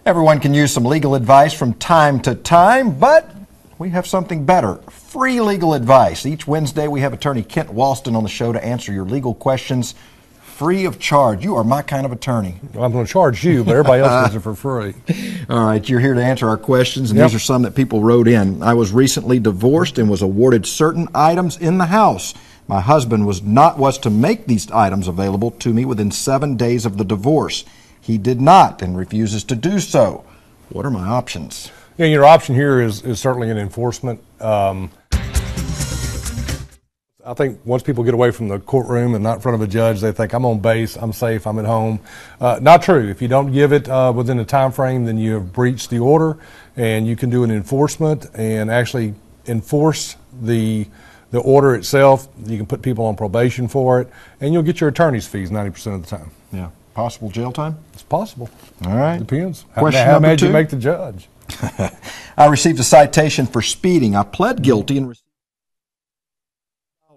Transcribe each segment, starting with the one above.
Everyone can use some legal advice from time to time, but we have something better. Free legal advice. Each Wednesday we have attorney Kent Walston on the show to answer your legal questions free of charge. You are my kind of attorney. Well, I'm going to charge you, but everybody else gets it for free. All right, you're here to answer our questions, and these are some that people wrote in. I was recently divorced and was awarded certain items in the house. My husband was to make these items available to me within 7 days of the divorce. He did not and refuses to do so. What are my options? Yeah, your option here is certainly an enforcement. I think once people get away from the courtroom and not in front of a judge, they think, I'm on base, I'm safe, I'm at home. Not true. If you don't give it within a time frame, then you have breached the order, and you can do an enforcement and actually enforce the order itself. You can put people on probation for it, and you'll get your attorney's fees 90% of the time. Yeah. Possible jail time? It's possible. All right. Depends. Question how number mad 2. you make the judge. I received a citation for speeding. I pled guilty and received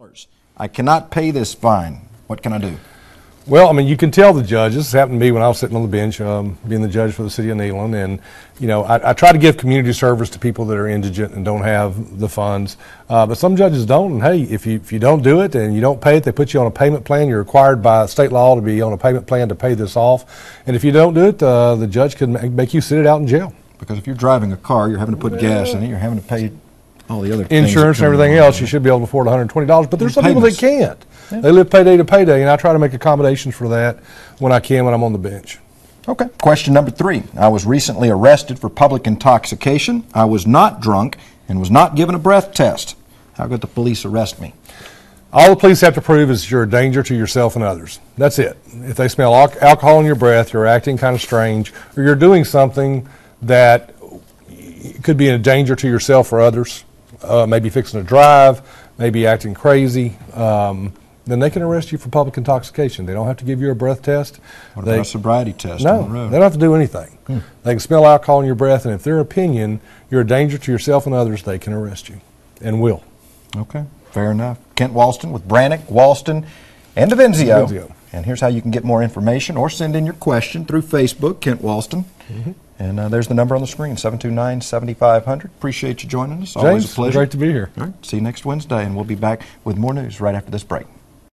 $100. I cannot pay this fine. What can I do? Well, I mean, you can tell the judge. This happened to me when I was sitting on the bench, being the judge for the city of Neyland, and you know, I try to give community service to people that are indigent and don't have the funds. But some judges don't. And hey, if you don't do it and you don't pay it, they put you on a payment plan. You're required by state law to be on a payment plan to pay this off. And if you don't do it, the judge can make you sit it out in jail. Because if you're driving a car, you're having to put gas in it. You're having to pay all the other insurance and everything else. You should be able to afford $120. But there's some people that can't. Yeah. They live payday to payday, and I try to make accommodations for that when I can when I'm on the bench. Okay. Question number 3. I was recently arrested for public intoxication. I was not drunk and was not given a breath test. How could the police arrest me? All the police have to prove is you're a danger to yourself and others. That's it. If they smell alcohol in your breath, you're acting kind of strange, or you're doing something that could be a danger to yourself or others, maybe fixing to drive, maybe acting crazy, then they can arrest you for public intoxication. They don't have to give you a breath test. What about a sobriety test no, on the road? They don't have to do anything. They can smell alcohol in your breath, and if their opinion you're a danger to yourself and others, they can arrest you, and will. Okay, fair enough. Kent Walston with Brannick, Walston, and DeVenzio. And here's how you can get more information or send in your question through Facebook, Kent Walston. And there's the number on the screen, 729-7500. Appreciate you joining us. James, always a pleasure. Great to be here. All right, see you next Wednesday, and we'll be back with more news right after this break.